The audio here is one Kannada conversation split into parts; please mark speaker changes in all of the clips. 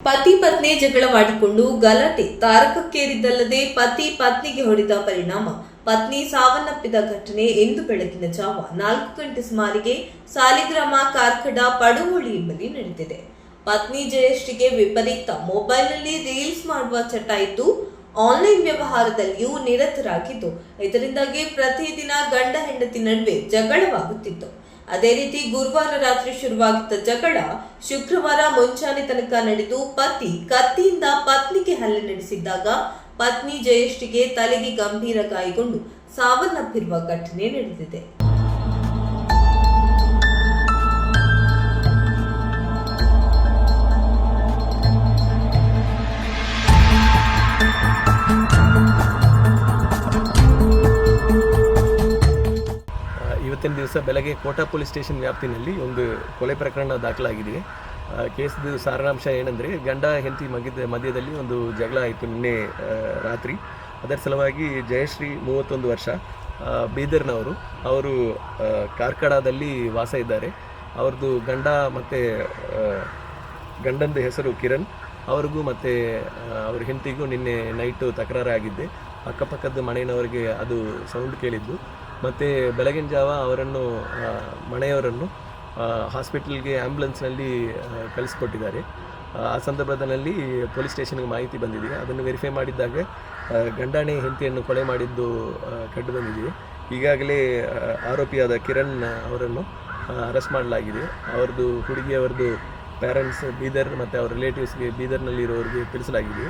Speaker 1: ಪತಿ ಪತ್ನಿ ಜಗಳವಾಡಿಕೊಂಡು ಗಲಾಟೆ ತಾರಕಕ್ಕೇರಿದ್ದಲ್ಲದೆ ಪತಿ ಪತ್ನಿಗೆ ಹೊಡೆದ ಪರಿಣಾಮ ಪತ್ನಿ ಸಾವನ್ನಪ್ಪಿದ ಘಟನೆ ಇಂದು ಬೆಳಗಿನ ಜಾವ 4 ಗಂಟೆ ಸುಮಾರಿಗೆ ಸಾಲಿಗ್ರಾಮ ಕಾರ್ಕಡ ಪಡುವಳಿ ಎಂಬಲ್ಲಿ ನಡೆದಿದೆ. ಪತ್ನಿ ಜಯಶ್ರೀಗೆ ವಿಪರೀತ ಮೊಬೈಲ್ನಲ್ಲಿ ರೀಲ್ಸ್ ಮಾಡುವ ಚಟ ಇದ್ದು ಆನ್ಲೈನ್ ವ್ಯವಹಾರದಲ್ಲಿಯೂ ನಿರತರಾಗಿದ್ದು ಇದರಿಂದಾಗಿ ಪ್ರತಿದಿನ ಗಂಡ ಹೆಂಡತಿ ನಡುವೆ ಜಗಳವಾಗುತ್ತಿತ್ತು. ಅದೇ ರೀತಿ ಗುರುವಾರ ರಾತ್ರಿ ಶುರುವಾಗಿದ್ದ ಜಗಳ ಶುಕ್ರವಾರ ಮುಂಚಾನೆ ತನಕ ನಡೆದು ಪತಿ ಕತ್ತಿಯಿಂದ ಪತ್ನಿಗೆ ಹಲ್ಲೆ ನಡೆಸಿದ್ದಾಗ ಪತ್ನಿ ಜಯಶ್ರೀಗೆ ತಲೆಗೆ ಗಂಭೀರ ಗಾಯಗೊಂಡು ಸಾವನ್ನಪ್ಪಿರುವ ಘಟನೆ ನಡೆದಿದೆ.
Speaker 2: ಇವತ್ತಿನ ದಿವಸ ಬೆಳಗ್ಗೆ ಕೋಟಾ ಪೊಲೀಸ್ ಸ್ಟೇಷನ್ ವ್ಯಾಪ್ತಿನಲ್ಲಿ ಒಂದು ಕೊಲೆ ಪ್ರಕರಣ ದಾಖಲಾಗಿದೆ. ಕೇಸ್ದು ಸಾರಾಂಶ ಏನಂದರೆ, ಗಂಡ ಹೆಂಡತಿ ಮಧ್ಯದಲ್ಲಿ ಒಂದು ಜಗಳ ಆಯಿತು ನಿನ್ನೆ ರಾತ್ರಿ. ಅದರ ಸಲುವಾಗಿ ಜಯಶ್ರೀ 31 ವರ್ಷ, ಬೀದರ್ನವರು. ಅವರು ಕಾರ್ಕಡದಲ್ಲಿ ವಾಸ ಇದ್ದಾರೆ. ಅವ್ರದ್ದು ಗಂಡ ಮತ್ತು ಗಂಡಂದು ಹೆಸರು ಕಿರಣ್. ಅವ್ರಿಗೂ ಮತ್ತು ಅವ್ರ ಹೆಂಡತಿಗೂ ನಿನ್ನೆ ನೈಟು ತಕರಾರಾಗಿದ್ದೆ. ಅಕ್ಕಪಕ್ಕದ ಮನೆಯವರಿಗೆ ಅದು ಸೌಂಡ್ ಕೇಳಿದ್ದು. ಮತ್ತು ಬೆಳಗಿನ ಜಾವ ಮನೆಯವರನ್ನು ಹಾಸ್ಪಿಟಲ್ಗೆ ಆ್ಯಂಬುಲೆನ್ಸ್ನಲ್ಲಿ ಕಳಿಸ್ಕೊಟ್ಟಿದ್ದಾರೆ. ಆ ಸಂದರ್ಭದಲ್ಲಿ ಪೊಲೀಸ್ ಸ್ಟೇಷನ್ಗೆ ಮಾಹಿತಿ ಬಂದಿದೆ. ಅದನ್ನು ವೆರಿಫೈ ಮಾಡಿದ್ದಾಗ ಗಂಡಾಣೆ ಹೆಂಡತಿಯನ್ನು ಕೊಲೆ ಮಾಡಿದ್ದು ಕಂಡು ಬಂದಿದೆ. ಈಗಾಗಲೇ ಆರೋಪಿಯಾದ ಕಿರಣ್ ಅವರನ್ನು ಅರೆಸ್ಟ್ ಮಾಡಲಾಗಿದೆ. ಹುಡುಗಿಯವರದ್ದು ಪ್ಯಾರೆಂಟ್ಸ್ ಬೀದರ್ ಮತ್ತು ಅವ್ರ ರಿಲೇಟಿವ್ಸ್ಗೆ ಬೀದರ್ನಲ್ಲಿರೋರಿಗೆ ತಿಳಿಸಲಾಗಿದೆ.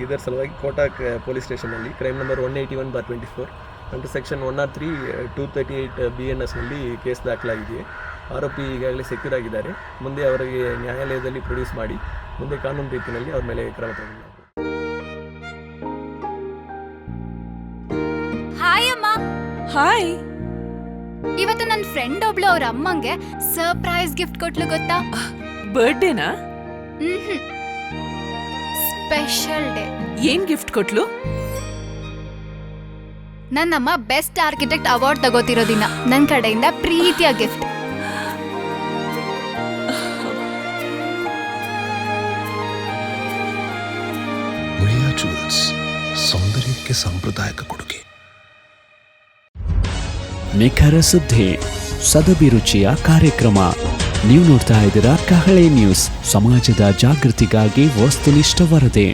Speaker 2: ಇದರ ಸಲುವಾಗಿ ಕೋಟಾ ಪೊಲೀಸ್ ಸ್ಟೇಷನ್ನಲ್ಲಿ ಕ್ರೈಮ್ ನಂಬರ್ 181/24 ಅಂಡರ್ ಸೆಕ್ಷನ್ 103 238 BNSನಲ್ಲಿ ಕೇಸ್ ದಾಖಲಾಗಿದೆ. ಆರೋಪಿ ಈಗಾಗಲೇ ಸೆಕ್ಯೂರ್ ಆಗಿದ್ದಾರೆ. ಮುಂದೆ ಅವರಿಗೆ ನ್ಯಾಯಾಲಯದಲ್ಲಿ ಪ್ರೊಡ್ಯೂಸ್ ಮಾಡಿ ಮುಂದೆ ಕಾನೂನು ರೀತಿಯಲ್ಲಿ ಅವ್ರ ಮೇಲೆ ಕ್ರಮ ತಗೊಳ್ಳಲಾಗುತ್ತದೆ.
Speaker 3: ಹಾಯ್ ಅಮ್ಮ.
Speaker 4: ಹಾಯ್.
Speaker 3: ಇವತ್ತು ನನ್ನ ಫ್ರೆಂಡ್ ಒಬ್ಳು ಅವ್ರ ಅಮ್ಮಂಗೆ ಸರ್ಪ್ರೈಸ್ ಗಿಫ್ಟ್ ಕೊಟ್ಲು ಗೊತ್ತಾ?
Speaker 4: ಬರ್ಡೇನಾ?
Speaker 3: Special day.
Speaker 4: ಏನ್ ಗಿಫ್ಟ್ ಕೊಟ್ಲು?
Speaker 3: ನನ್ನಮ್ಮ ಬೆಸ್ಟ್ ಆರ್ಕಿಟೆಕ್ಟ್ ಅವಾರ್ಡ್ ತಗೋತಿರೋ ದಿನ ನನ್ನ ಕಡೆಯಿಂದ ಪ್ರೀತಿಯ ಗಿಫ್ಟ್.
Speaker 5: ಮುಳಿಯಾ ಜುವೆಲ್ಸ್, ಸೌಂದರ್ಯಕ್ಕೆ ಸಾಂಪ್ರದಾಯಿಕ ಕೊಡುಗೆ.
Speaker 6: ನಿಖರ ಸುದ್ದಿ, ಸದಭಿರುಚಿಯ ಕಾರ್ಯಕ್ರಮ. ನೀವು ನೋಡ್ತಾ ಇದ್ದೀರಾ ಕಹಳೆ ನ್ಯೂಸ್, ಸಮಾಜದ ಜಾಗೃತಿಗಾಗಿ ವಸ್ತುನಿಷ್ಠ ವರದಿ.